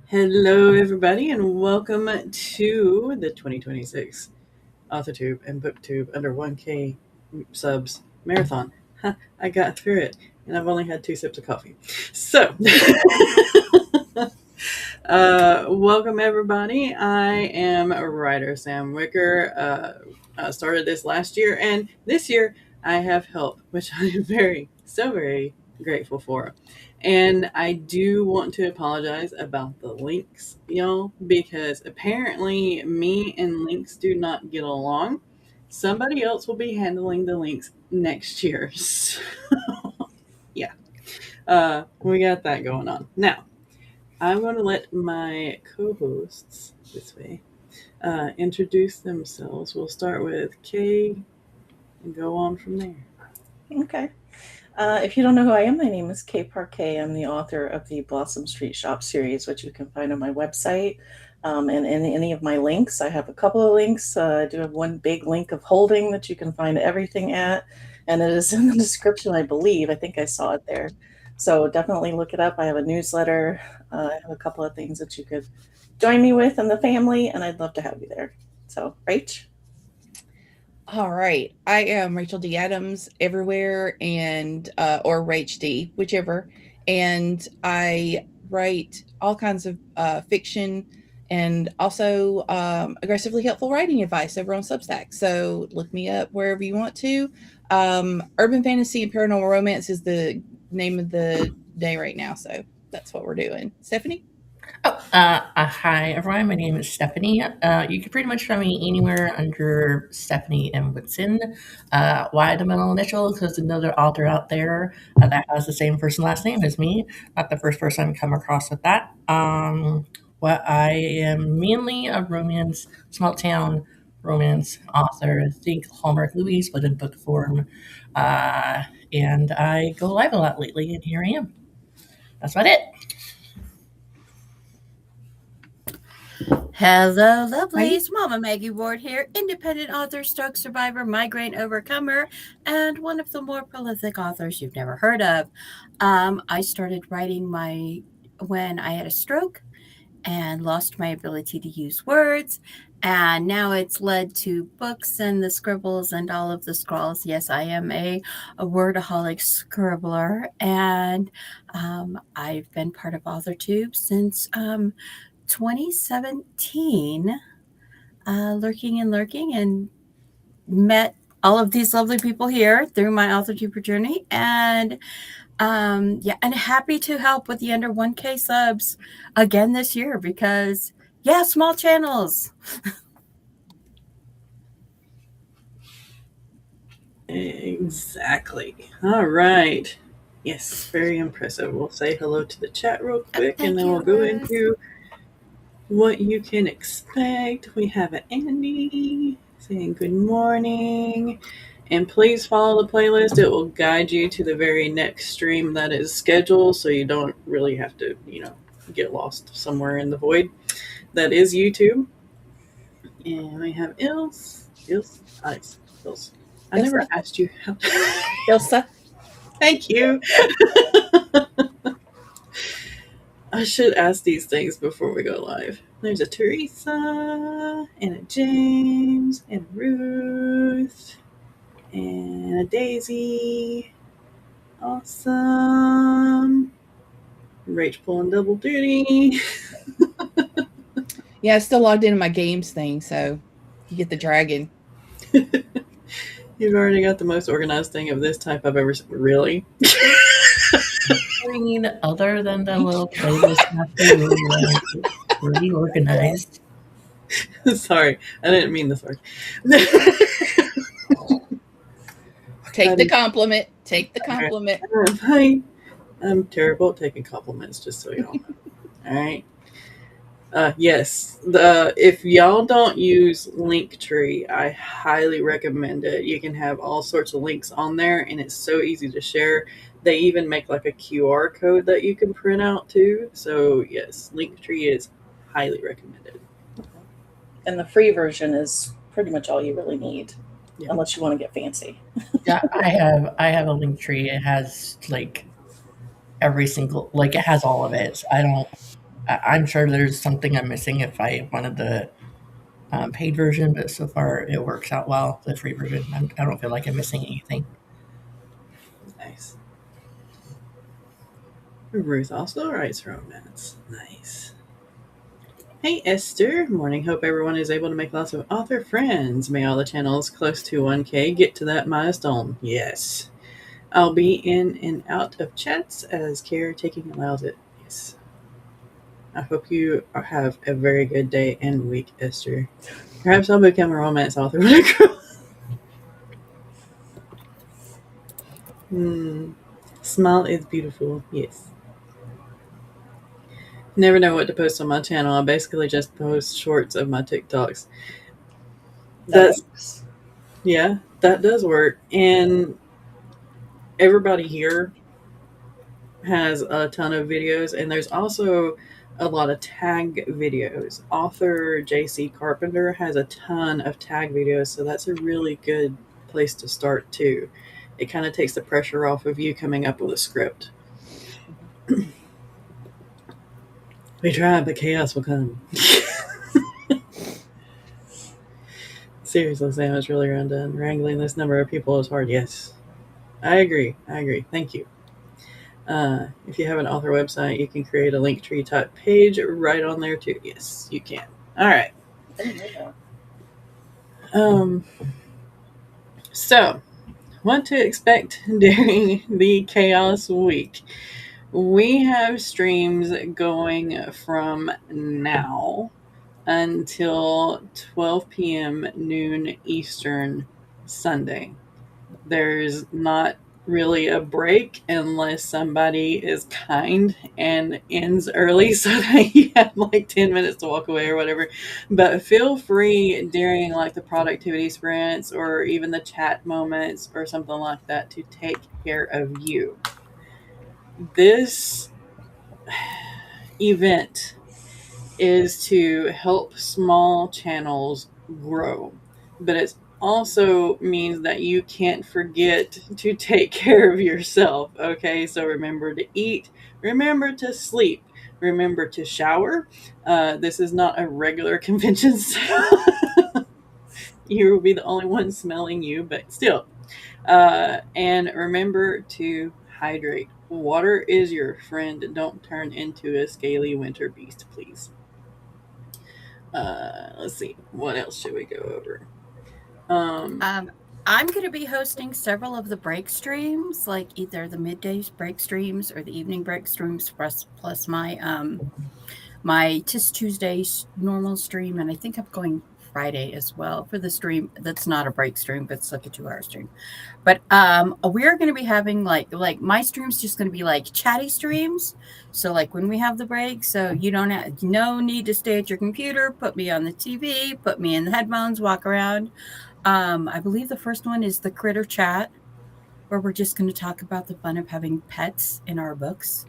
Hello, everybody, and welcome to the 2026 Authortube and Booktube under 1K subs marathon. I got through it, and I've only had 2 sips of coffee. So, welcome, everybody. I am a writer, Sam Wicker. I started this last year, and this year I have help, which I am very grateful for. And I do want to apologize about the links, y'all, because apparently me and links do not get along. Somebody else will be handling the links next year. So, yeah, we got that going on. Now, I'm going to let my co-hosts this way introduce themselves. We'll start with Kay and go on from there. Okay. If you don't know who I am, my name is kayparquet. I'm the author of the Blossom Street Shop series, which you can find on my website. And in any of my links, I have a couple of links. I do have one big link of holding that you can find everything at, and it is in the description, I believe. I think I saw it there. So definitely look it up. I have a newsletter. I have a couple of things that you could join me with and the family, and I'd love to have you there. So, Rach? All right. I am Rachel D. Adams everywhere and or Rach D, whichever. And I write all kinds of fiction and also aggressively helpful writing advice over on Substack. So look me up wherever you want to. Urban fantasy and paranormal romance is the name of the day right now. So that's what we're doing. Stephanie? Hi everyone, my name is Stephanie. You can pretty much find me anywhere under Stephanie M. Whitson. Why the middle initial? Because another author out there that has the same first and last name as me. Not the first person I've come across with that. I am mainly a romance, small town romance author. Think Hallmark movies, but in book form. And I go live a lot lately, and here I am. That's about it. Hello, lovelies. Mama Maggie Ward here, independent author, stroke survivor, migraine overcomer, and one of the more prolific authors you've never heard of. I started writing when I had a stroke and lost my ability to use words, and now it's led to books and the scribbles and all of the scrawls. Yes, I am a wordaholic scribbler, and I've been part of Authortube since 2017, lurking and met all of these lovely people here through my Authortube journey, and and happy to help with the under 1K subs again this year because small channels. Exactly. All right. Yes, very impressive. We'll say hello to the chat real quick, and then we'll go into what you can expect. We have Andy saying good morning. And please follow the playlist. It will guide you to the very next stream that is scheduled, so you don't really have to, get lost somewhere in the void. That is YouTube. And we have Ilse. I never asked you how. Ilsa? Thank you. I should ask these things before we go live. There's a Teresa, and a James, and a Ruth, and a Daisy. Awesome. Rach pulling double duty. Yeah, I still logged into my games thing, so you get the dragon. You've already got the most organized thing of this type I've ever seen. Really? I mean, other than the little playlist, pretty organized. Sorry, I didn't mean this word. Take the compliment. Take the compliment. Hi. I'm terrible at taking compliments, just so y'all know. All right. Yes, if y'all don't use Linktree, I highly recommend it. You can have all sorts of links on there, and it's so easy to share. They even make like a QR code that you can print out too. So yes, Linktree is highly recommended. And the free version is pretty much all you really need, unless you want to get fancy. Yeah, I have a Linktree. It has like every single, it has all of it. So I don't I'm sure there's something I'm missing if I wanted the paid version, but so far it works out well. The free version, I don't feel like I'm missing anything. Nice. Ruth also writes romance. Nice. Hey Esther, morning. Hope everyone is able to make lots of author friends. May all the channels close to 1K get to that milestone. Yes. I'll be in and out of chats as caretaking allows it. Yes. I hope you have a very good day and week, Esther. Perhaps I'll become a romance author when I grow. Smile is beautiful. Yes. Never know what to post on my channel. I basically just post shorts of my TikToks. Yeah, that does work. And everybody here has a ton of videos, and there's also a lot of tag videos. Author JC Carpenter has a ton of tag videos, so that's a really good place to start too. It kind of takes the pressure off of you coming up with a script. We tried, but chaos will come. Seriously, Sam, it's really undone. Wrangling this number of people is hard. Yes, I agree. Thank you. If you have an author website, you can create a Linktree type page right on there too. Yes, you can. All right. So, what to expect during the Chaos Week? We have streams going from now until 12 p.m. noon Eastern Sunday. There's not really a break unless somebody is kind and ends early so that you have like 10 minutes to walk away or whatever. But feel free during like the productivity sprints or even the chat moments or something like that to take care of you. This event is to help small channels grow, but it also means that you can't forget to take care of yourself. Okay, so remember to eat, remember to sleep, remember to shower. This is not a regular convention, so you will be the only one smelling you, but still. And remember to hydrate. Water is your friend. Don't turn into a scaly winter beast, please. Let's see. What else should we go over? I'm going to be hosting several of the break streams, like either the midday break streams or the evening break streams, plus my my Tis Tuesday normal stream, and I think I'm going Friday as well for the stream. That's not a break stream, but it's like a 2-hour stream. But we're going to be having like my stream's just going to be like chatty streams. So like when we have the break, so you don't have no need to stay at your computer. Put me on the TV, put me in the headphones, walk around. I believe the first one is the Critter Chat, where we're just going to talk about the fun of having pets in our books.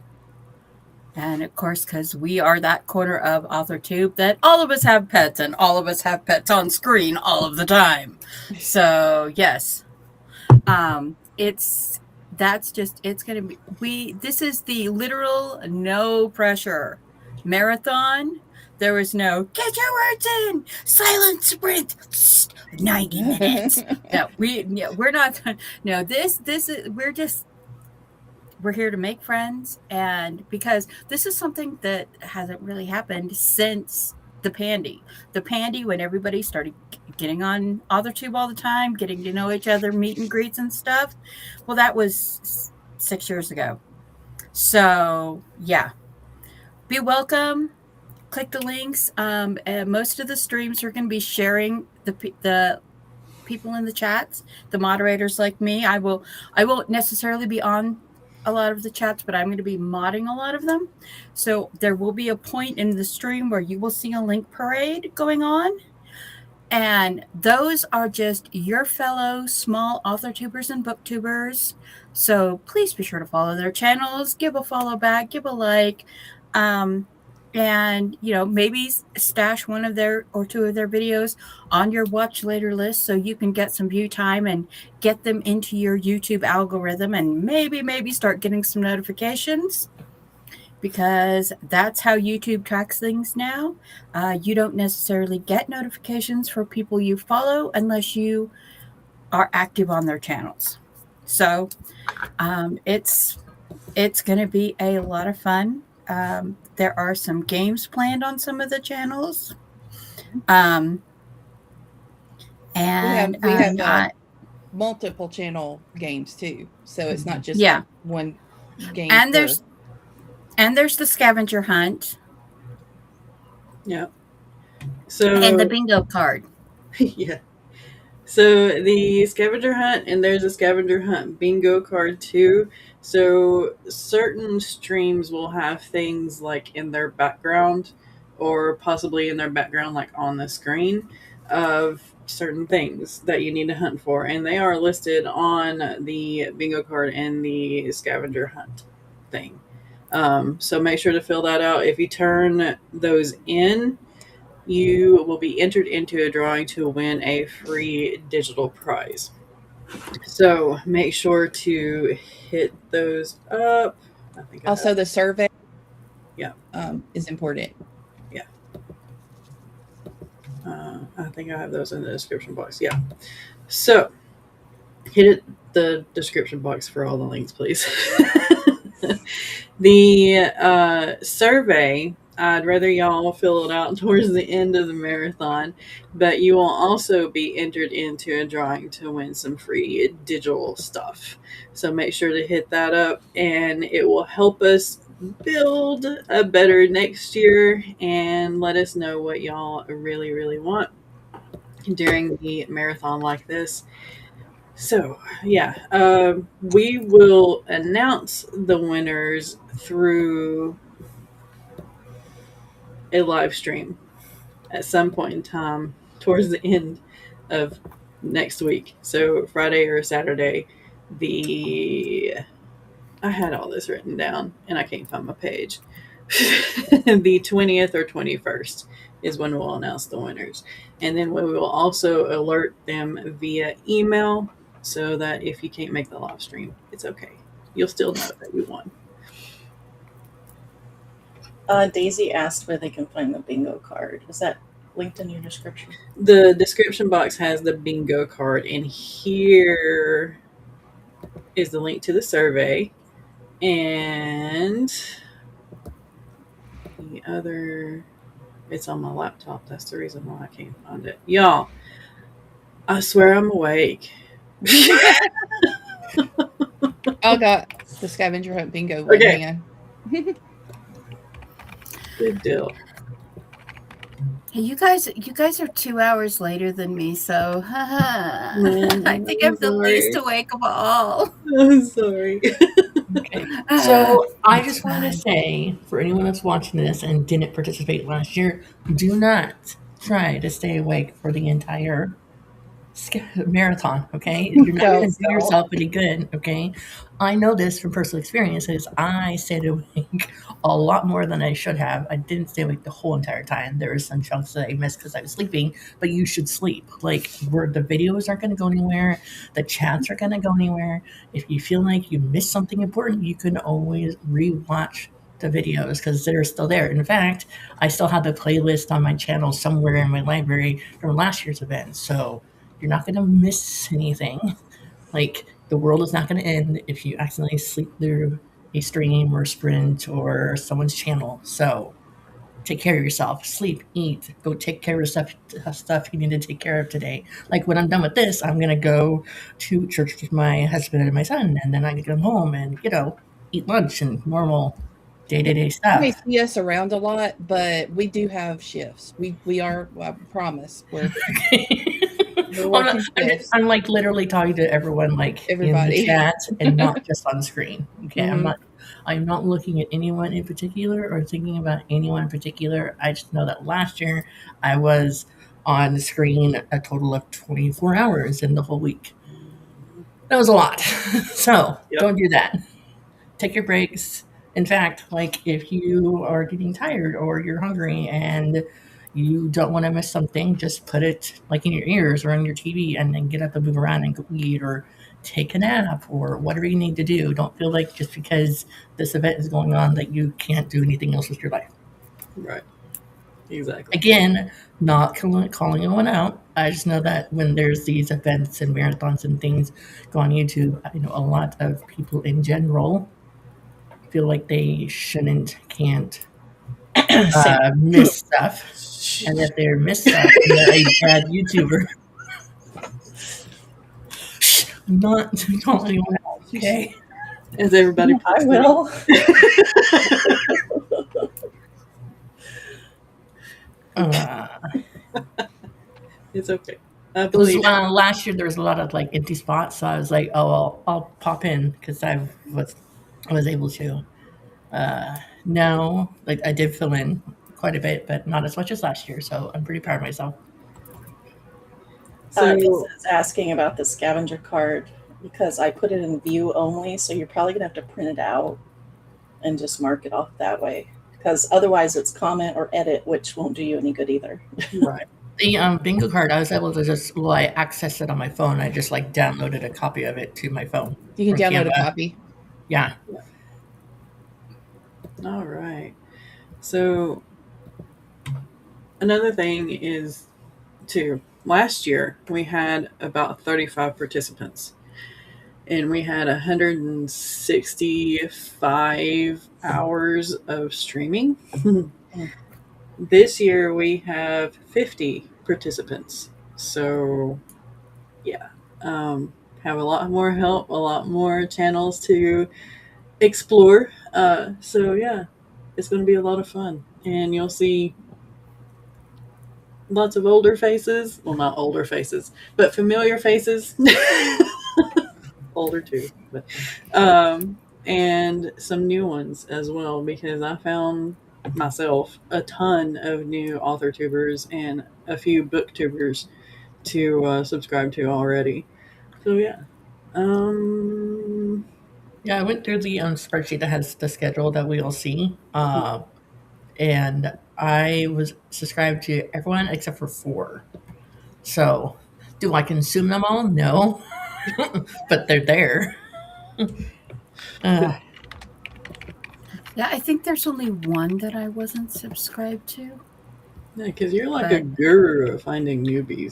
And of course, because we are that corner of Authortube that all of us have pets and all of us have pets on screen all of the time. So yes, it's going to be, this is the literal no pressure marathon. There was no get your words in, silent sprint, 90 minutes. No, we're not. No, this is, we're here to make friends, and because this is something that hasn't really happened since the Pandy. The Pandy, when everybody started getting on Authortube all the time, getting to know each other, meet and greets and stuff. Well, that was 6 years ago. So yeah, be welcome. Click the links. Most of the streams are going to be sharing the people in the chats, the moderators like me. I won't necessarily be on a lot of the chats, but I'm going to be modding a lot of them. So there will be a point in the stream where you will see a link parade going on. And those are just your fellow small authortubers and booktubers. So please be sure to follow their channels, give a follow back, give a like, and maybe stash one of their or two of their videos on your watch later list so you can get some view time and get them into your YouTube algorithm, and maybe start getting some notifications, because that's how YouTube tracks things now. You don't necessarily get notifications for people you follow unless you are active on their channels. So it's going to be a lot of fun. There are some games planned on some of the channels. And we have multiple channel games too, so it's not just like one game. And there's the scavenger hunt. Yeah. So and the bingo card. Yeah. So the scavenger hunt, and there's a scavenger hunt bingo card too. So certain streams will have things like in their background, or possibly in their background, like on the screen, of certain things that you need to hunt for, and they are listed on the bingo card and the scavenger hunt thing. So make sure to fill that out. If you turn those in, you will be entered into a drawing to win a free digital prize. So make sure to hit those up. I think also the survey is important. Yeah. I think I have those in the description box. Yeah. So hit the description box for all the links, please. The survey, I'd rather y'all fill it out towards the end of the marathon, but you will also be entered into a drawing to win some free digital stuff. So make sure to hit that up, and it will help us build a better next year and let us know what y'all really, really want during the marathon like this. So, yeah, we will announce the winners through a live stream at some point in time towards the end of next week. So Friday or Saturday, I had all this written down and I can't find my page. The 20th or 21st is when we'll announce the winners. And then we will also alert them via email so that if you can't make the live stream, it's okay. You'll still know that you won. Daisy asked where they can find the bingo card. Is that linked in your description? The description box has the bingo card, and here is the link to the survey. And the other, it's on my laptop. That's the reason why I can't find it. Y'all, I swear I'm awake. I got the scavenger hunt bingo. Okay. Good deal. Hey, you guys are 2 hours later than me, so I think I'm the least awake of all. I'm sorry. Okay. So I just want to say, for anyone that's watching this and didn't participate last year, do not try to stay awake for the entire marathon, okay? You're not going to do yourself any good, okay? I know this from personal experiences. I stayed awake a lot more than I should have. I didn't stay awake the whole entire time. There were some chunks that I missed because I was sleeping, but you should sleep. Like, where the videos aren't going to go anywhere, the chats aren't going to go anywhere. If you feel like you missed something important, you can always rewatch the videos because they're still there. In fact, I still have the playlist on my channel somewhere in my library from last year's event, so you're not going to miss anything. Like, the world is not going to end if you accidentally sleep through a stream or sprint or someone's channel. So take care of yourself. Sleep, eat, go take care of stuff you need to take care of today. Like, when I'm done with this, I'm going to go to church with my husband and my son, and then I can come home and, eat lunch and normal day-to-day stuff. You may see us around a lot, but we do have shifts. We are, I promise. I'm like literally talking to everyone, like everybody in the chat, and not just on screen. Okay, mm-hmm. I'm not looking at anyone in particular or thinking about anyone in particular. I just know that last year I was on the screen a total of 24 hours in the whole week. That was a lot. So Don't do that. Take your breaks. In fact, like, if you are getting tired or you're hungry and you don't want to miss something, just put it like in your ears or on your TV and then get up and move around and go eat or take a nap or whatever you need to do. Don't feel like just because this event is going on that you can't do anything else with your life. Right. Exactly. Again, not calling anyone out. I just know that when there's these events and marathons and things go on YouTube, I know a lot of people in general feel like they can't miss stuff. And if they're miss stuff, they're a bad YouTuber. I'm not calling anyone out, okay? As everybody I will. It's okay. I It was believe last year. There was a lot of like empty spots, so I was like, "Oh, well, I'll pop in," because I was able to. No, like I did fill in quite a bit, but not as much as last year. So I'm pretty proud of myself. so. Lisa is asking about the scavenger card because I put it in view only, so you're probably gonna have to print it out and just mark it off that way. Because otherwise, it's comment or edit, which won't do you any good either. Right. The bingo card, I was able to I accessed it on my phone. I just like downloaded a copy of it to my phone. You can from download Canva. a copy. Yeah. All right. So another thing is too, last year we had about 35 participants and we had 165 hours of streaming. This year we have 50 participants. So yeah, have a lot more help, a lot more channels to explore. So yeah, it's going to be a lot of fun, and you'll see lots of older faces. Well, not older faces, but familiar faces. Older too, but and some new ones as well, because I found myself a ton of new Authortubers and a few Booktubers to subscribe to already. So yeah. Yeah, I went through the spreadsheet that has the schedule that we all see. And I was subscribed to everyone except for 4. So, do I consume them all? No. But they're there. Yeah, I think there's only one that I wasn't subscribed to. Yeah, because you're like a guru of finding newbies.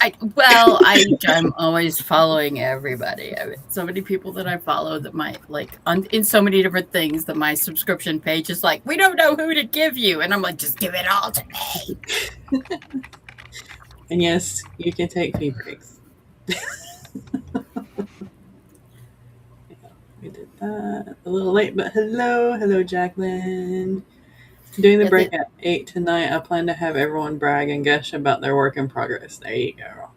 I'm always following everybody. I mean, so many people that I follow that might in so many different things that my subscription page is like, we don't know who to give you, and I'm like, just give it all to me. And yes, you can take fee breaks. We did that a little late, but hello, Jacqueline. Doing the break at 8 tonight. I plan to have everyone brag and gush about their work in progress. There you go.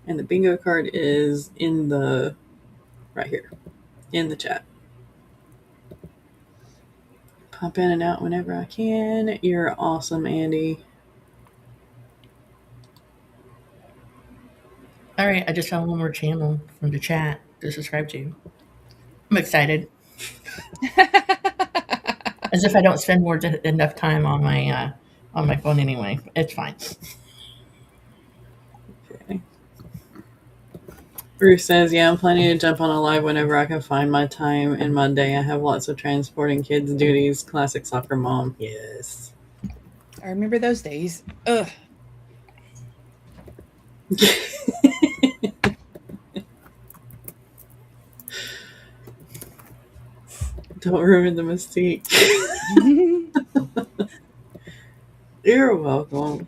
And the bingo card is right here, in the chat. Pop in and out whenever I can. You're awesome, Andy. All right, I just found one more channel from the chat to subscribe to. I'm excited. As if I don't spend enough time on my phone anyway. It's fine. Okay. Ruth says, yeah, I'm planning to jump on a live whenever I can find my time in my day. I have lots of transporting kids duties. Classic soccer mom. Yes. I remember those days. Ugh. Don't ruin the mystique. You're welcome.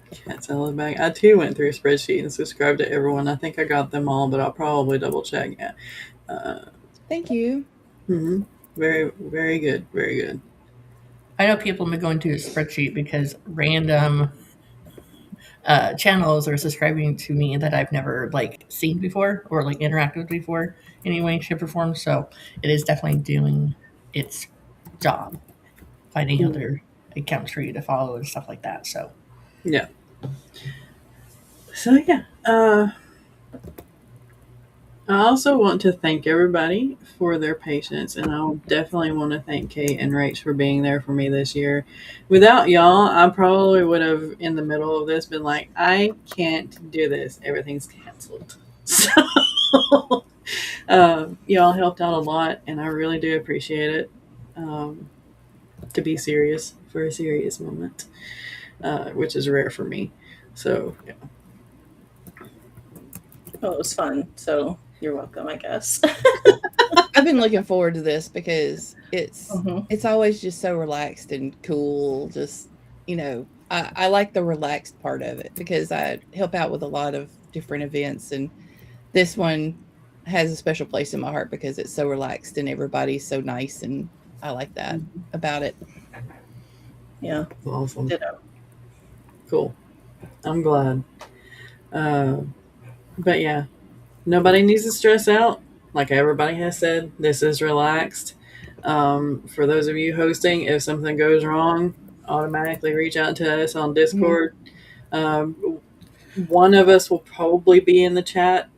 Can't tell it back. I too went through a spreadsheet and subscribed to everyone. I think I got them all, but I'll probably double check. Yeah. Thank you. Mm-hmm. Very, very good. Very good. I know people have been going to a spreadsheet because random channels are subscribing to me that I've never seen before or interacted with before in any way, shape, or form. So it is definitely doing its job, finding other accounts for you to follow and stuff like that. So yeah. So yeah. I also want to thank everybody for their patience, and I'll definitely want to thank Kate and Rach for being there for me this year. Without y'all, I probably would have, in the middle of this, been like, I can't do this. Everything's canceled. So, y'all helped out a lot, and I really do appreciate it. To be serious for a serious moment, which is rare for me. So, yeah. Oh, it was fun. So you're welcome, I guess. I've been looking forward to this because it's always just so relaxed and cool. Just, I like the relaxed part of it because I help out with a lot of different events, and this one has a special place in my heart because it's so relaxed and everybody's so nice, and I like that about it. Yeah. That's awesome. Ditto. Cool. I'm glad. But yeah, nobody needs to stress out. Like everybody has said, this is relaxed. For those of you hosting, if something goes wrong, automatically reach out to us on Discord. One of us will probably be in the chat,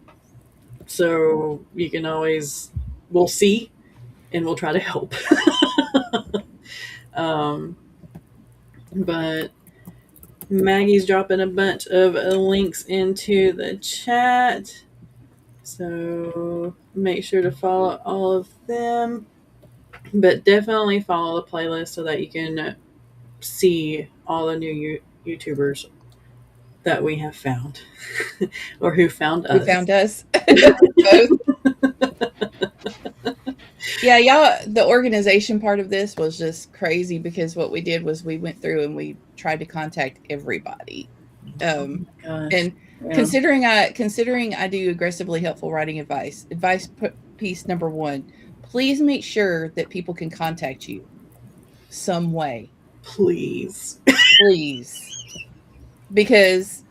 so you can always, we'll see, and we'll try to help. But Maggie's dropping a bunch of links into the chat, so make sure to follow all of them. But definitely follow the playlist so that you can see all the new YouTubers that we have found, or who found us. Who found us? Yeah, y'all, the organization part of this was just crazy because what we did was we went through and we tried to contact everybody. And considering I do aggressively helpful writing advice piece number 1, please make sure that people can contact you some way. Please. Because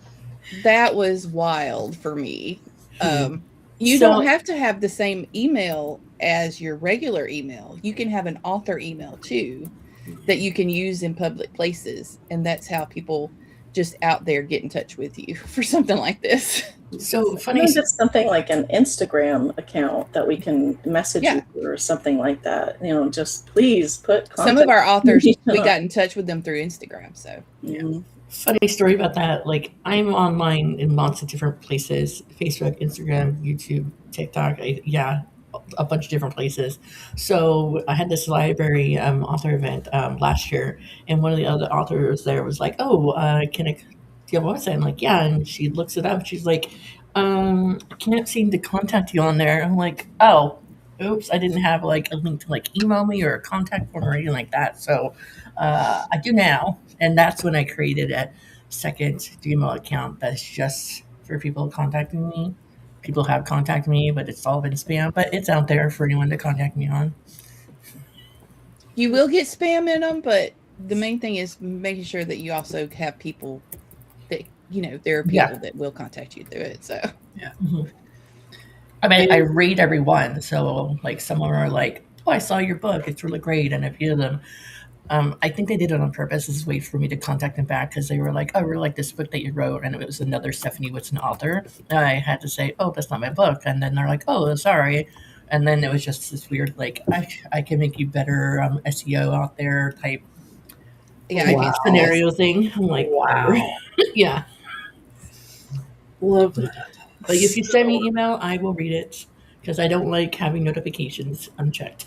that was wild for me. You don't have to have the same email as your regular email. You can have an author email too that you can use in public places. And that's how people just out there get in touch with you for something like this. So funny. Just something like an Instagram account that we can message you or something like that. Just please put contact. Some of our authors, we got in touch with them through Instagram. So yeah. Funny story about that. Like, I'm online in lots of different places: Facebook, Instagram, YouTube, TikTok. A bunch of different places. So I had this library author event last year, and one of the other authors there was like, "Oh, can I do you have a website?" I'm like, "Yeah." And she looks it up. She's like, "I can't seem to contact you on there." I'm like, "Oh, oops! I didn't have like a link to like email me or a contact form or anything like that." So I do now, and that's when I created a second Gmail account that's just for people contacting me. People have contacted me, but it's all been spam. But it's out there for anyone to contact me on. You will get spam in them, but the main thing is making sure that you also have people that, there are people that will contact you through it. So, yeah. Mm-hmm. I mean, I read every one. So, like, some are like, "Oh, I saw your book. It's really great." And a few of them, I think they did it on purpose as a way for me to contact them back because they were like, "Oh, I really like this book that you wrote," and it was another Stephanie Whitson author. And I had to say, "Oh, that's not my book," and then they're like, "Oh, sorry," and then it was just this weird like, I can make you better SEO out there type scenario thing. I'm like, wow. Yeah, love that. But if you send me email, I will read it because I don't like having notifications unchecked.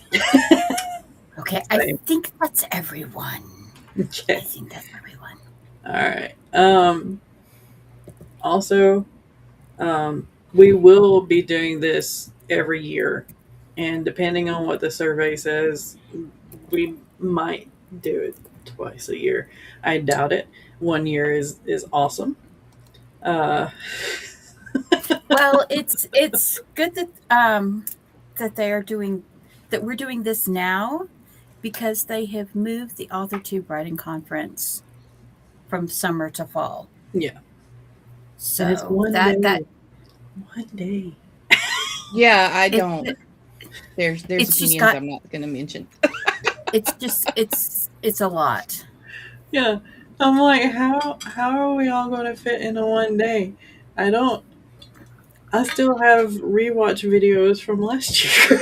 Okay, I think that's everyone. Okay. I think that's everyone. All right. Also, we will be doing this every year, and depending on what the survey says, we might do it twice a year. I doubt it. 1 year is awesome. Well, it's good that that we're doing this now, because they have moved the Authortube Writing Conference from summer to fall. Yeah. So it's one day. Yeah, I don't. There's it's opinions I'm not going to mention. It's a lot. Yeah. I'm like, how are we all going to fit into 1 day? I I still have rewatch videos from last year.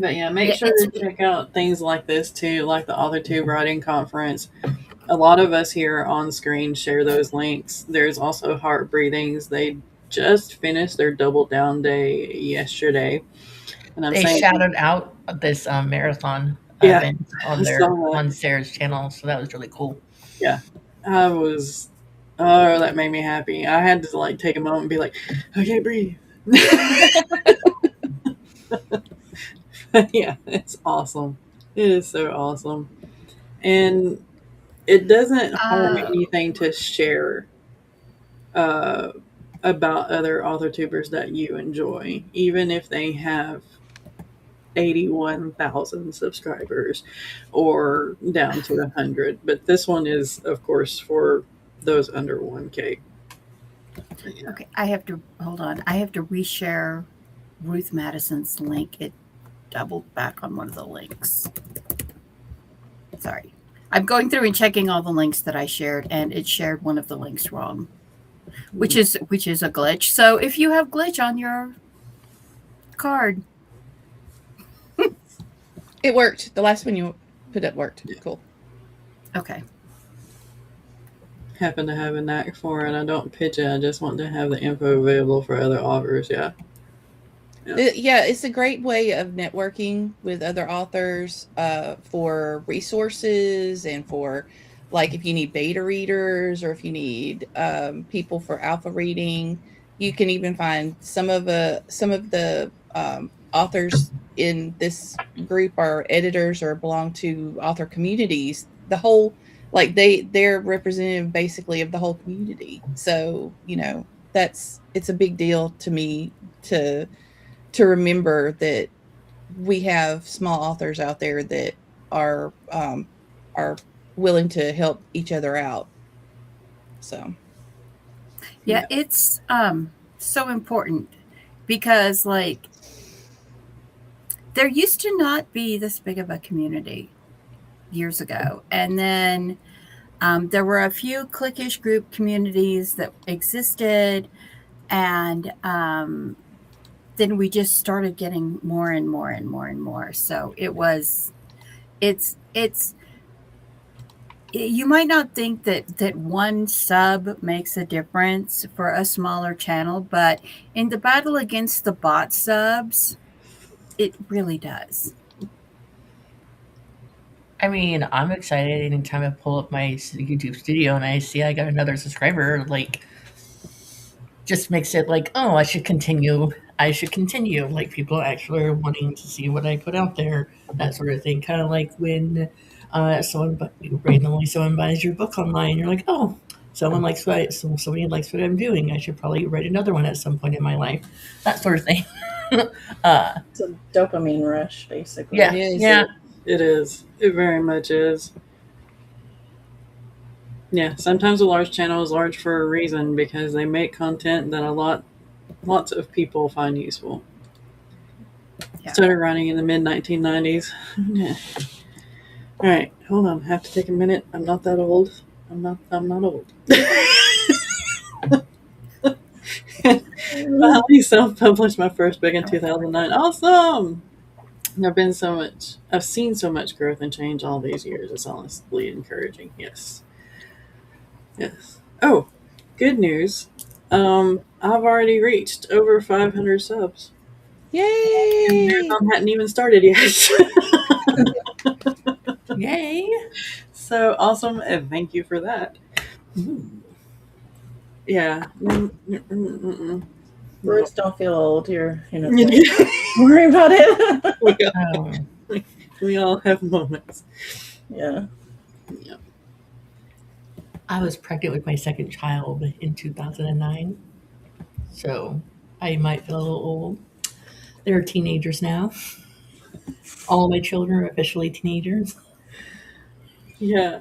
But yeah, make sure to check out things like this too, like the Authortube Writing Conference. A lot of us here on screen share those links. There's also Heart Breathings. They just finished their Double Down Day yesterday. And they shouted out this marathon event on Sarah's channel, so that was really cool. Yeah. That made me happy. I had to like take a moment and be like, okay, breathe. Yeah, it's awesome. It is so awesome. And it doesn't harm anything to share about other Authortubers that you enjoy, even if they have 81,000 subscribers or down to 100. But this one is, of course, for those under 1K. Yeah. Okay, I have to reshare Ruth Madison's link. It doubled back on one of the links. Sorry. I'm going through and checking all the links that I shared, and it shared one of the links wrong, which is a glitch. So if you have glitch on your card, it worked. The last one you put up worked. Yeah. Cool. Okay. Happen to have a knack for it. I don't pitch it. I just want to have the info available for other authors. Yeah. Yeah, it's a great way of networking with other authors for resources and for, like, if you need beta readers or if you need people for alpha reading. You can even find some of the authors in this group are editors or belong to author communities. The whole, like, they're representative basically of the whole community. So, it's a big deal to me to remember that we have small authors out there that are willing to help each other out. So yeah. It's so important because, like, there used to not be this big of a community years ago, and then there were a few cliquish group communities that existed, and then we just started getting more and more and more and more. So it's you might not think that one sub makes a difference for a smaller channel, but in the battle against the bot subs, it really does. I mean, I'm excited anytime I pull up my YouTube studio and I see I got another subscriber. Like, just makes it like, oh, I should continue. Like, people actually are wanting to see what I put out there, that sort of thing. Kind of like when randomly someone buys your book online, you're like, oh, somebody likes what I'm doing. I should probably write another one at some point in my life. That sort of thing. It's a dopamine rush, basically. Yeah, it is. It very much is. Yeah, sometimes a large channel is large for a reason, because they make content that lots of people find useful. Yeah. Started running in the mid 1990s. Yeah. All right, hold on. I have to take a minute. I'm not that old. I'm not old. I self-published my first book in 2009. Awesome! I've seen so much growth and change all these years. It's honestly encouraging. Yes. Oh, good news. I've already reached over 500 subs. Yay! And Marathon hadn't even started yet. Yay! So awesome, and thank you for that. Yeah. Ruth, don't feel old. You're, worry about it. We all have moments. Yeah. I was pregnant with my second child in 2009, so I might feel a little old. They're teenagers now. All my children are officially teenagers. Yeah.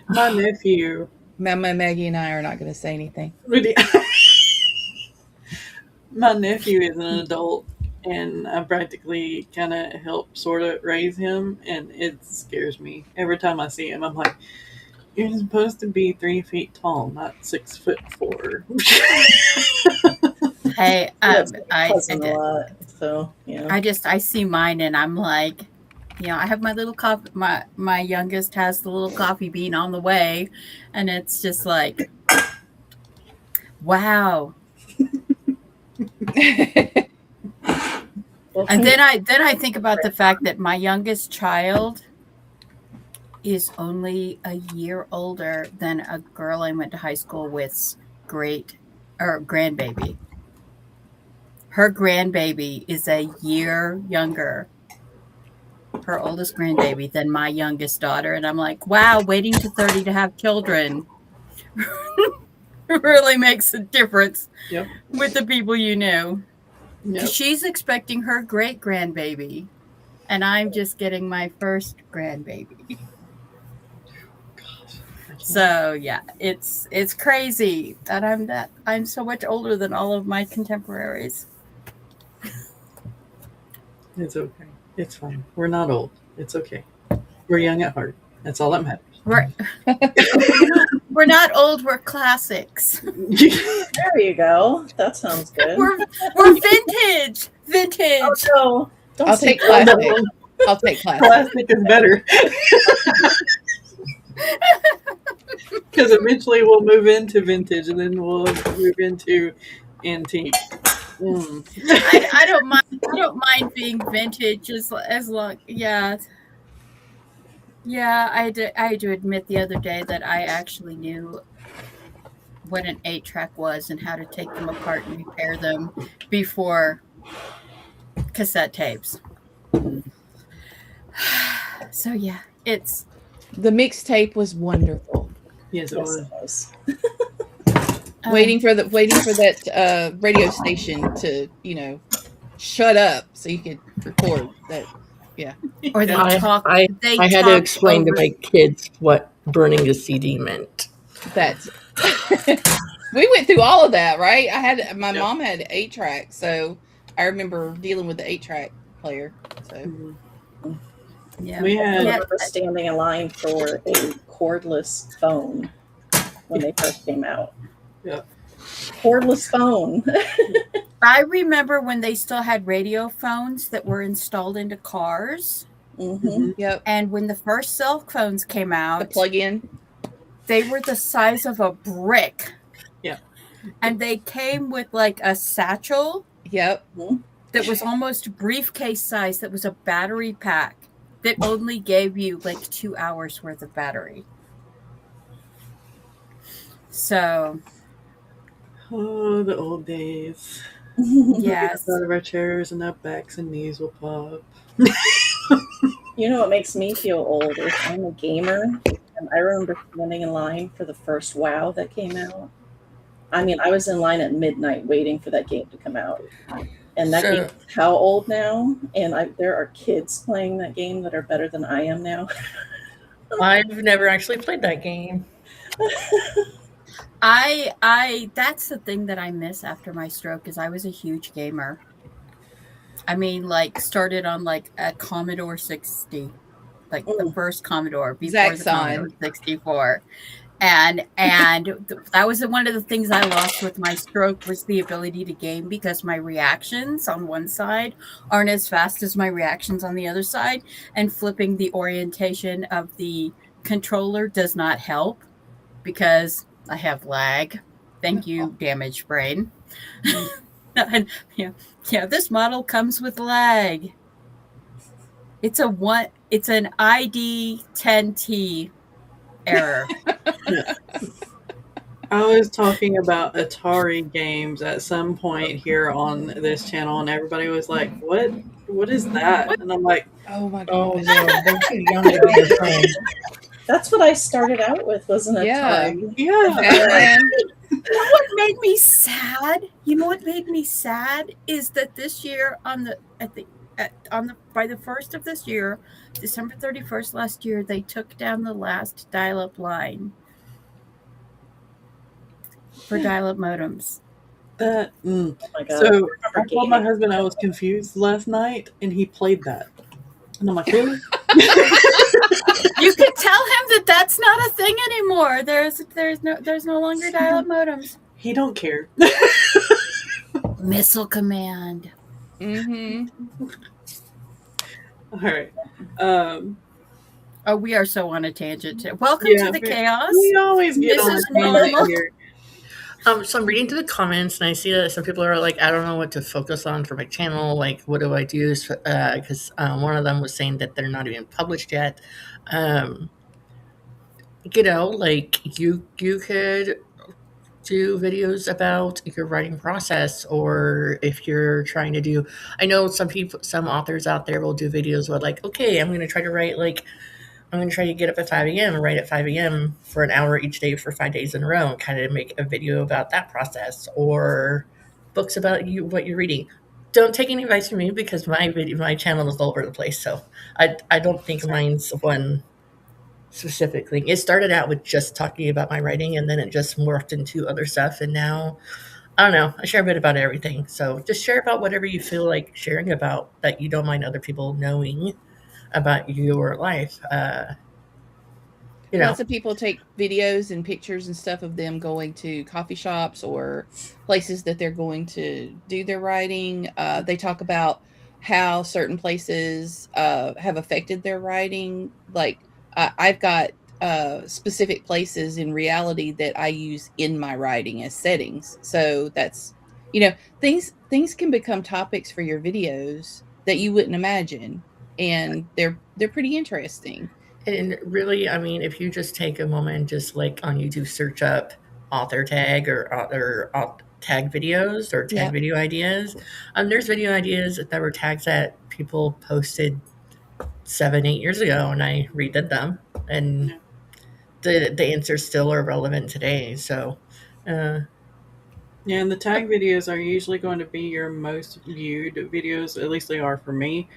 My nephew. Mama, Maggie, and I are not going to say anything. My nephew is an adult, and I practically kind of help sort of raise him, and it scares me. Every time I see him, I'm like, You're supposed to be 3 feet tall, not 6'4". Hey, That's my I cousin a lot. So yeah. I see mine and I'm like, you know, I have my little coffee. My youngest has the little coffee bean on the way, and it's just like, wow. Well, And then I think about the fact that my youngest child is only a year older than a girl I went to high school with's grandbaby. Her grandbaby is a year younger, her oldest grandbaby, than my youngest daughter. And I'm like, wow, waiting to 30 to have children really makes a difference Yep. with the people you know. Yep. She's expecting her great grandbaby, and I'm just getting my first grandbaby. So yeah, it's crazy that I'm so much older than all of my contemporaries. It's okay. It's fine. We're not old. It's okay. We're young at heart. That's all that matters. We're not old. We're classics. there you go. That sounds good. We're vintage. Vintage. Oh, no. Don't I'll say take classic. I'll take classic. Classic is better. Because eventually we'll move into vintage and then we'll move into antique. I don't mind. I don't mind being vintage as long. Yeah. Yeah, I had to admit the other day that I actually knew what an 8-track was and how to take them apart and repair them before cassette tapes. So yeah, it's The mixtape was wonderful. Yes, it Yes, was. it was. Waiting for that radio station to, shut up so you could record that. Yeah. or they I talk. I They I had to talk explain to over- my kids what burning a CD meant. That's we went through all of that, right? My Yep. mom had 8-track, so I remember dealing with the 8-track player. So Mhm. Yeah. We I had remember standing in line for a cordless phone when they first came out. Yep. Cordless phone. I remember when they still had radio phones that were installed into cars, Mm-hmm. yep, and when the first cell phones came the out, plug-in. they were the size of a brick. Yeah. And they came with like a satchel Yep. that was almost briefcase size, that was a battery pack that only gave you like 2 hours worth of battery. So Oh, the old days. yes. Out of our chairs and our backs and knees will pop. You know what makes me feel old is I'm a gamer, and I remember standing in line for the first WoW that came out. I mean, I was in line at midnight waiting for that game to come out. And that Sure. game is how old now? And there are kids playing that game that are better than I am now. I've never actually played that game. I that's the thing that I miss after my stroke, is I was a huge gamer. I mean, like, started on like a Commodore 60, like the first Commodore before the Zaxxon. Commodore 64. And that was one of the things I lost with my stroke, was the ability to game, because my reactions on one side aren't as fast as my reactions on the other side, and flipping the orientation of the controller does not help because I have lag. Thank you, damaged brain. And, yeah, this model comes with lag. It's an ID 10T error. I was talking about Atari games at some point here on this channel, and everybody was like, What is that? And I'm like, Oh my Oh gosh. no, they're too young to be your friend. That's what I started out with, wasn't it? Yeah. Atari? yeah. Batman. You know what made me sad? You know what made me sad is that this year by the first of this year, December 31st last year, they took down the last dial-up line for dial-up modems. That, Oh my God. So I remember told my gaming. husband I was confused last night, and he played that. And I'm like, really? You can tell him that that's not a thing anymore. There's no longer dial-up modems. He don't care. Missile command. Mm-hmm. All right. Oh, we are so on a tangent. Welcome to the chaos. We always get This on is a tangent normal. here. So I'm reading through the comments and I see that some people are like, I don't know what to focus on for my channel. Like, what do I do? Because one of them was saying that they're not even published yet. Like you could do videos about your writing process, or if you're trying to do, I know some authors out there will do videos where like, okay, I'm going to try to get up at 5 a.m. and write at 5 a.m. for an hour each day for 5 days in a row and kind of make a video about that process, or books about what you're reading. Don't take any advice from me because my channel is all over the place. So I don't think mine's one specific thing. It started out with just talking about my writing and then it just morphed into other stuff. And now, I don't know, I share a bit about everything. So just share about whatever you feel like sharing about that you don't mind other people knowing about your life. Lots of people take videos and pictures and stuff of them going to coffee shops or places that they're going to do their writing. They talk about how certain places have affected their writing. Like I've got specific places in reality that I use in my writing as settings. So that's, things can become topics for your videos that you wouldn't imagine. And they're pretty interesting. And really, I mean, if you just take a moment and just like on YouTube search up author tag or tag videos or tag video ideas, there's video ideas that were tags that people posted 7-8 years ago, and I redid them, and the answers still are relevant today. So, and the tag videos are usually going to be your most viewed videos. At least they are for me,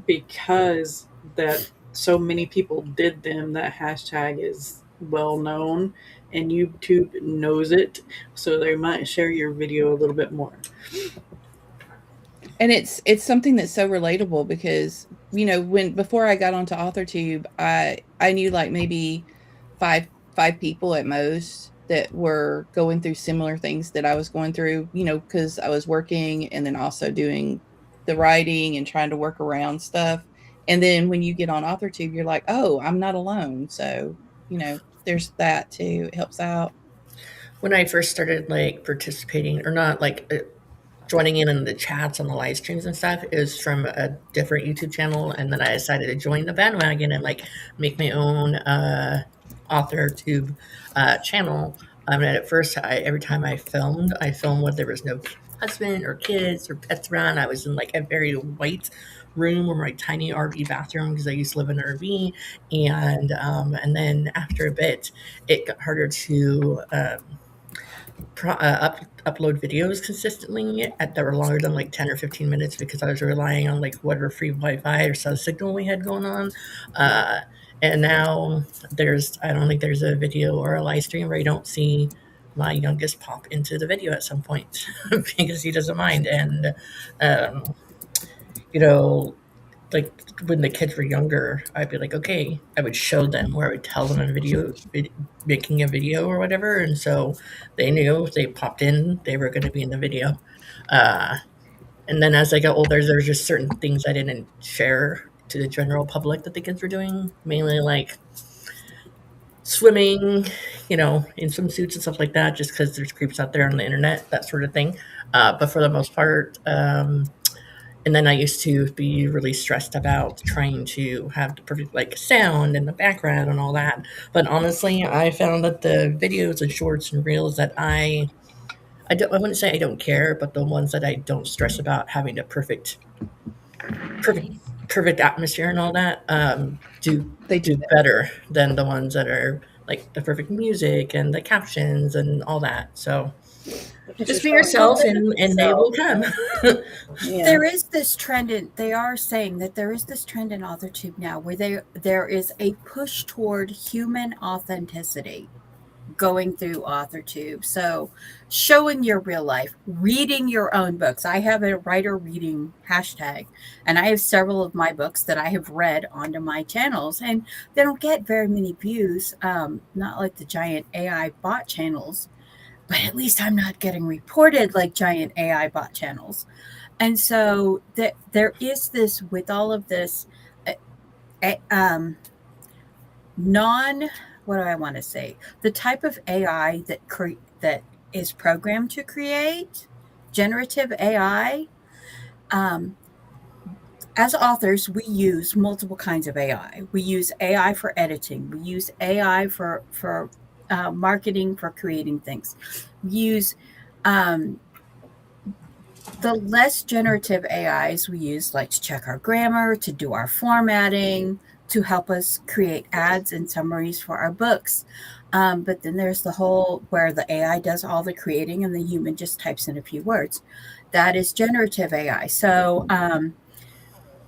because that so many people did them. That hashtag is well known, and YouTube knows it, so they might share your video a little bit more. And it's something that's so relatable because, before I got onto Authortube, I knew like maybe five people at most that were going through similar things that I was going through, because I was working and then also doing the writing and trying to work around stuff. And then when you get on Authortube, you're like, oh, I'm not alone. So, there's that too. It helps out. When I first started like participating or not like joining in the chats on the live streams and stuff, it was from a different YouTube channel. And then I decided to join the bandwagon and like make my own Authortube channel. And at first, every time I filmed when there was no husband or kids or pets around. I was in like a very white room or my tiny RV bathroom because I used to live in an RV. And then after a bit, it got harder to upload videos consistently that were longer than like 10 or 15 minutes because I was relying on like whatever free Wi-Fi or cell signal we had going on. And now I don't think there's a video or a live stream where you don't see my youngest pop into the video at some point because he doesn't mind. And, like when the kids were younger, I'd be like, okay, I would show them where I would tell them making a video or whatever. And so they knew if they popped in, they were going to be in the video. And then as I got older, there was just certain things I didn't share to the general public that the kids were doing, mainly like swimming, in swimsuits and stuff like that, just because there's creeps out there on the internet, that sort of thing. But for the most part, and then I used to be really stressed about trying to have the perfect like sound in the background and all that. But honestly, I found that the videos and shorts and reels that I wouldn't say I don't care, but the ones that I don't stress about having the perfect atmosphere and all that, do better than the ones that are like the perfect music and the captions and all that. So just be yourself and they will come. Yeah. There is this trend they are saying that there is this trend in Authortube now where there is a push toward human authenticity. going through Authortube. So showing your real life, reading your own books. I have a writer reading hashtag, and I have several of my books that I have read onto my channels, and they don't get very many views, not like the giant AI bot channels, but at least I'm not getting reported like giant AI bot channels. And so there is this, with all of this, non, what do I want to say? The type of AI that is programmed to create generative AI. As authors, we use multiple kinds of AI. We use AI for editing. We use AI for marketing, for creating things. We use the less generative AIs we use, like to check our grammar, to do our formatting, to help us create ads and summaries for our books. But then there's the whole where the AI does all the creating and the human just types in a few words. That is generative AI. So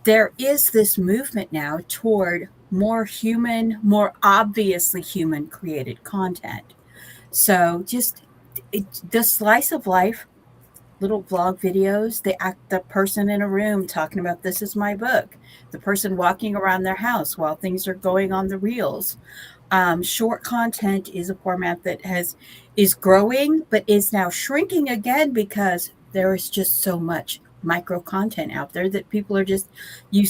there is this movement now toward more human, more obviously human created content. So just the slice of life, little vlog videos, the person in a room talking about, this is my book, the person walking around their house while things are going on the reels. Short content is a format that is growing, but is now shrinking again because there is just so much micro content out there that people are just, you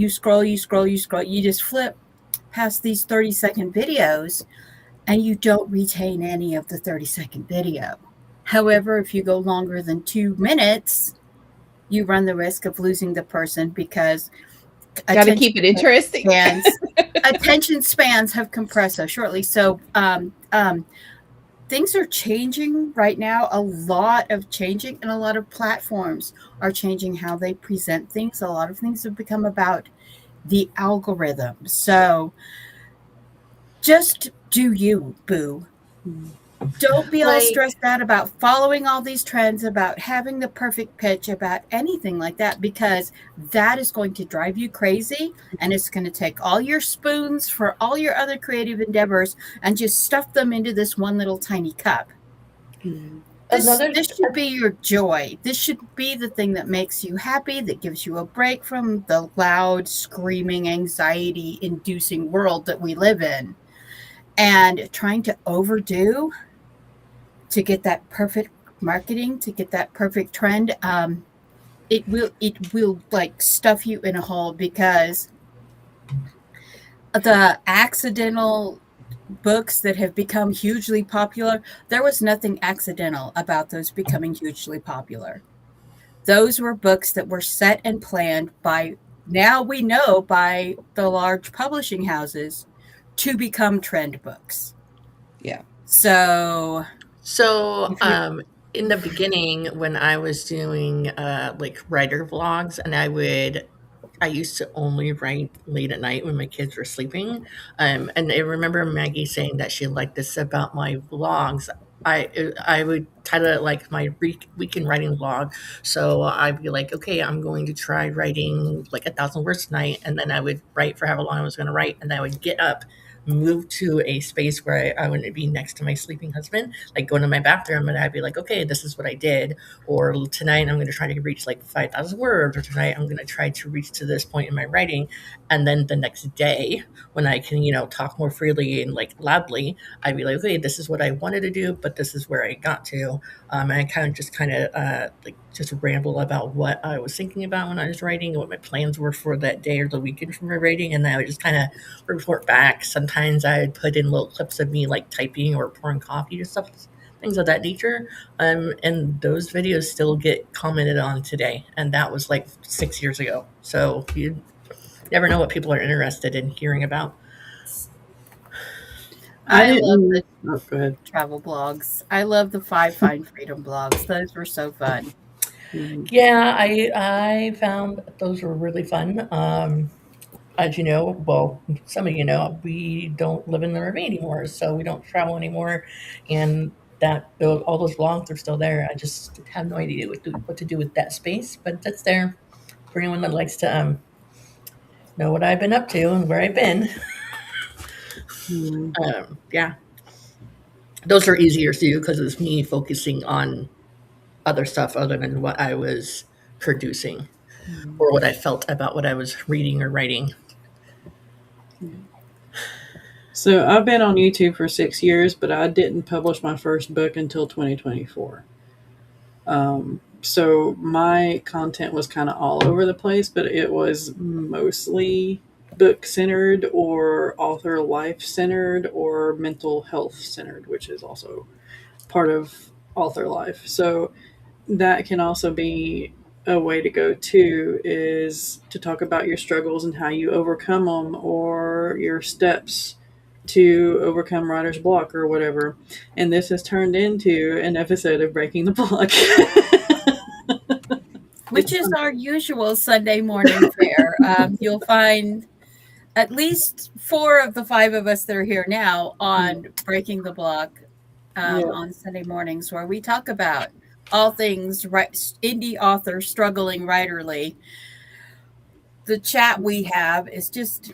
scroll, you just flip past these 30-second videos and you don't retain any of the 30-second video. However, if you go longer than 2 minutes, you run the risk of losing the person because Got to keep it interesting. Attention spans have compressed so shortly. So things are changing right now. A lot of changing, and a lot of platforms are changing how they present things. A lot of things have become about the algorithm. So just do you, boo. Don't be all stressed out about following all these trends, about having the perfect pitch, about anything like that, because that is going to drive you crazy, and it's going to take all your spoons for all your other creative endeavors and just stuff them into this one little tiny cup. This should be your joy. This should be the thing that makes you happy, that gives you a break from the loud, screaming, anxiety-inducing world that we live in. And trying to overdo to get that perfect marketing, to get that perfect trend, it will like stuff you in a hole, because the accidental books that have become hugely popular, there was nothing accidental about those becoming hugely popular. Those were books that were set and planned by, now we know, by the large publishing houses to become trend books. Yeah. So in the beginning, when I was doing like writer vlogs, and I used to only write late at night when my kids were sleeping. And I remember Maggie saying that she liked this about my vlogs. I would title it like my weekend writing vlog. So I'd be like, okay, I'm going to try writing like 1,000 words tonight, and then I would write for however long I was going to write, and then I would get up, move to a space where I wouldn't be next to my sleeping husband, like go into my bathroom, and I'd be like, okay, this is what I did. Or tonight I'm going to try to reach like 5,000 words, or tonight I'm going to try to reach to this point in my writing. And then the next day, when I can, talk more freely and like loudly, I'd be like, okay, this is what I wanted to do, but this is where I got to. And I kind of like just ramble about what I was thinking about when I was writing, and what my plans were for that day or the weekend for my writing. And then I would just kind of report back. Sometimes I would put in little clips of me like typing or pouring coffee or stuff, things of that nature. And those videos still get commented on today. And that was like 6 years ago. So you never know what people are interested in hearing about. I love the travel blogs. I love the 5 Find Freedom blogs. Those were so fun. Yeah, I found those were really fun. As you know, well, some of you know, we don't live in the RV anymore, so we don't travel anymore, and all those blogs are still there. I just have no idea what to do with that space, but that's there for anyone that likes to know what I've been up to and where I've been. Yeah. those are easier to do because it's me focusing on other stuff other than what I was producing or what I felt about what I was reading or writing. So I've been on YouTube for 6 years, but I didn't publish my first book until 2024. So my content was kind of all over the place, but it was mostly book centered or author life centered or mental health centered, which is also part of author life. So that can also be a way to go too, is to talk about your struggles and how you overcome them or your steps to overcome writer's block or whatever. And this has turned into an episode of Breaking the Block. Which is our usual Sunday morning fare. You'll find at least 4 of the 5 of us that are here now on Breaking the Block on Sunday mornings, where we talk about all things indie author struggling writerly. The chat we have is just,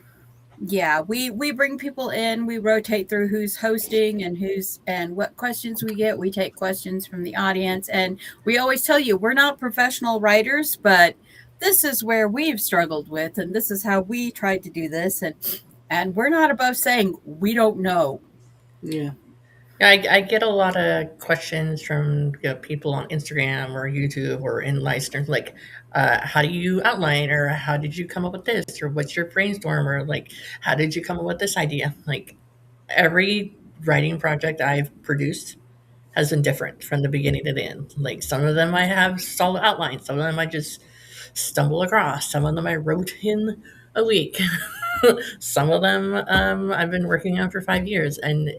we bring people in, we rotate through who's hosting and what questions we get. We take questions from the audience, and we always tell you we're not professional writers, but this is where we've struggled with, and this is how we tried to do this, and we're not above saying we don't know. Yeah. I get a lot of questions from people on Instagram or YouTube or in live streams, like, how do you outline, or how did you come up with this, or what's your brainstorm, or like, how did you come up with this idea? Like, every writing project I've produced has been different from the beginning to the end. Like, some of them I have solid outlines, some of them I just stumble across, some of them I wrote in a week. Some of them I've been working on for 5 years, and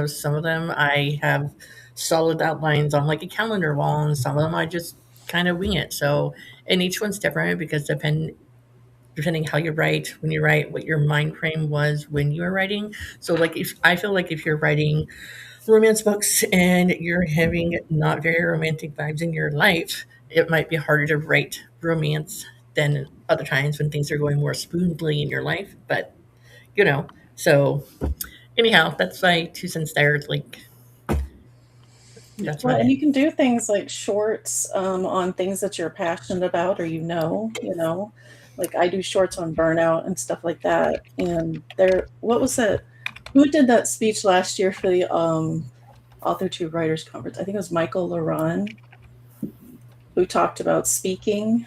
some of them I have solid outlines on like a calendar wall, and some of them I just kind of wing it. So, and each one's different because depending how you write, when you write, what your mind frame was when you were writing. So, like, I feel like if you're writing romance books and you're having not very romantic vibes in your life, it might be harder to write romance than other times when things are going more smoothly in your life. But so anyhow, that's my 2 cents there. Like, that's Well, what. and you can do things like shorts on things that you're passionate about, or like I do shorts on burnout and stuff like that. And what was that? Who did that speech last year for the Authortube Writers Conference? I think it was Michael Laron, who talked about speaking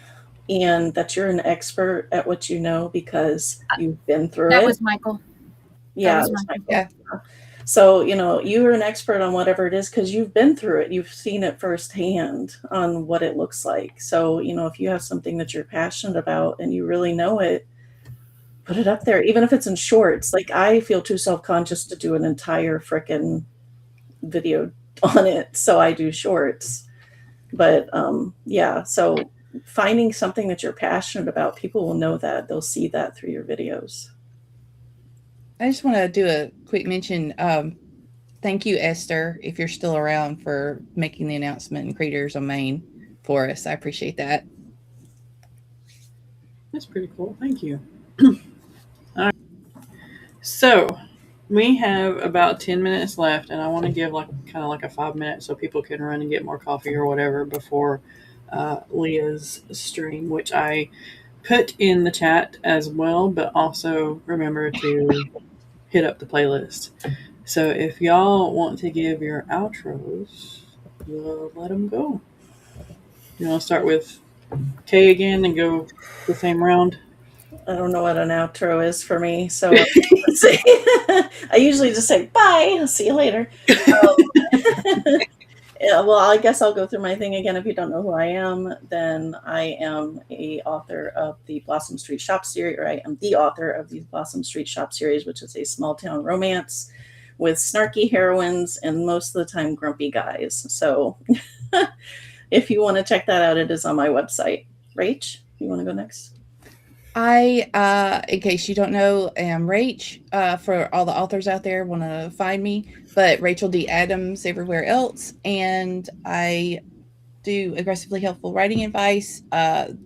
and that you're an expert at what you know because you've been through it. That was Michael. Yeah, That was Michael. Yeah. So, you're an expert on whatever it is because you've been through it. You've seen it firsthand on what it looks like. So, if you have something that you're passionate about and you really know it, put it up there, even if it's in shorts. Like, I feel too self-conscious to do an entire frickin' video on it. So I do shorts. But, so finding something that you're passionate about, people will know that. They'll see that through your videos. I just want to do a quick mention. Thank you, Esther, if you're still around, for making the announcement in Creators on Maine for us. I appreciate that. That's pretty cool. Thank you. All right. So we have about 10 minutes left, and I want to give kind of like a 5 minutes so people can run and get more coffee or whatever before Leah's stream, which I put in the chat as well, but also remember to hit up the playlist. So if y'all want to give your outros, we'll let them go. You want to start with Kay again and go the same round? I don't know what an outro is for me, so let's see. I usually just say bye. I'll see you later. Well, I guess I'll go through my thing again. If you don't know who I am, then I am a author of the Blossom Street Shop series, or I am the author of the Blossom Street Shop series, which is a small town romance with snarky heroines and most of the time grumpy guys. So if you want to check that out, it is on my website. Rach, you want to go next? In case you don't know, am Rach. For all the authors out there want to find me, but Rachel D. Adams everywhere else. And I do aggressively helpful writing advice,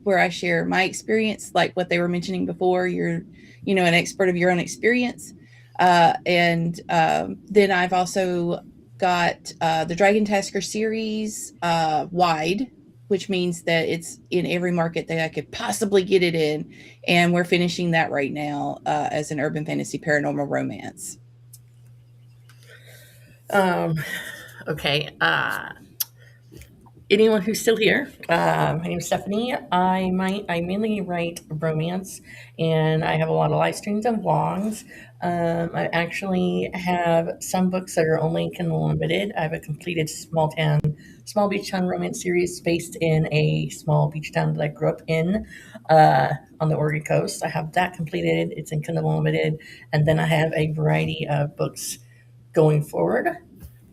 where I share my experience, like what they were mentioning before. You're, an expert of your own experience. And then I've also got the Dragon Tasker series wide, which means that it's in every market that I could possibly get it in. And we're finishing that right now as an urban fantasy paranormal romance. Okay. Anyone who's still here, my name is Stephanie. I mainly write romance, and I have a lot of live streams and vlogs. I actually have some books that are only Kindle Unlimited. I have a completed small beach town romance series based in a small beach town that I grew up in on the Oregon coast. I have that completed. It's in Kindle Unlimited, and then I have a variety of books going forward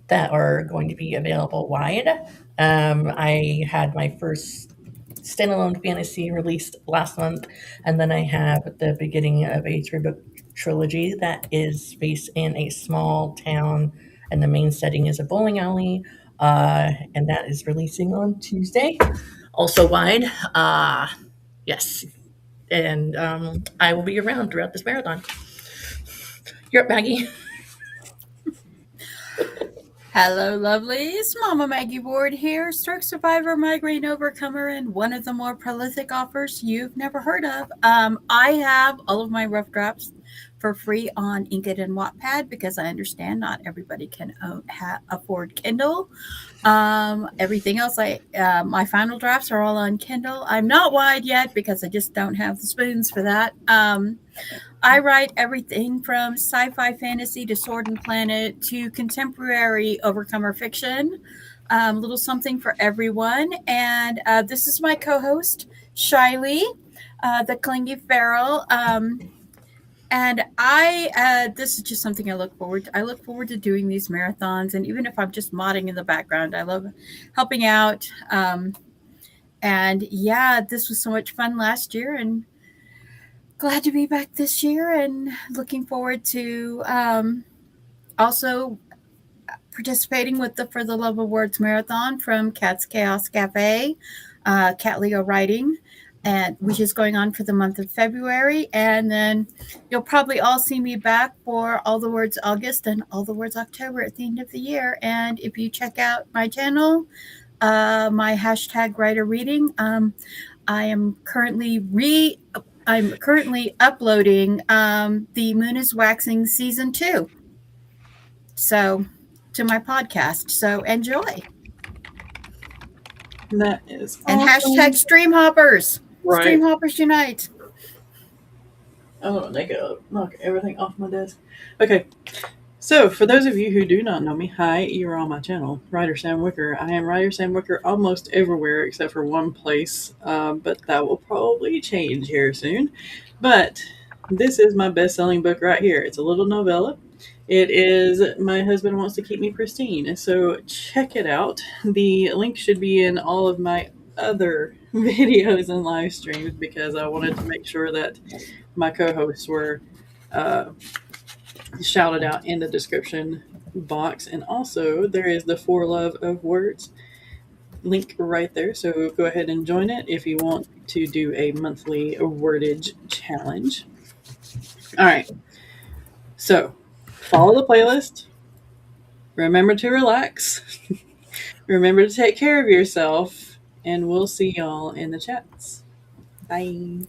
that are going to be available wide. I had my first standalone fantasy released last month, and then I have the beginning of a 3-book trilogy that is based in a small town, and the main setting is a bowling alley, and that is releasing on Tuesday. Also wide. Yes. And I will be around throughout this marathon. You're up, Maggie. Hello, lovelies. Mama Maggie Ward here, stroke survivor, migraine overcomer, and one of the more prolific authors you've never heard of. I have all of my rough drafts for free on Inkitt and Wattpad because I understand not everybody can afford Kindle. Everything else, my final drafts are all on Kindle. I'm not wide yet because I just don't have the spoons for that. I write everything from sci-fi fantasy to Sword and Planet to contemporary overcomer fiction. Little something for everyone. And this is my co-host, Shiley, the clingy feral. And this is just something I look forward to. I look forward to doing these marathons. And even if I'm just modding in the background, I love helping out. And yeah, this was so much fun last year. And glad to be back this year, and looking forward to also participating with the For the Love of Words Marathon from Cat's Chaos Cafe, Cat Leo Writing, and which is going on for the month of February. And then you'll probably all see me back for All the Words August and All the Words October at the end of the year. And if you check out my channel, my hashtag writer reading, I'm currently uploading The Moon is Waxing Season 2. So, to my podcast. So, enjoy. That is And awesome. hashtag Stream Hoppers. Right. Stream Hoppers Unite. Oh, they go knock everything off my desk. Okay. So, for those of you who do not know me, hi, you're on my channel, Writer Sam Wicker. I am Writer Sam Wicker almost everywhere except for one place, but that will probably change here soon. But this is my best-selling book right here. It's a little novella. It is My Husband Wants to Keep Me Pristine. So check it out. The link should be in all of my other videos and live streams because I wanted to make sure that my co-hosts were shouted out in the description box. And also there is the For Love of Words link right there, so go ahead and join it if you want to do a monthly wordage challenge. All right, so follow the playlist, remember to relax, remember to take care of yourself, and we'll see y'all in the chats. Bye.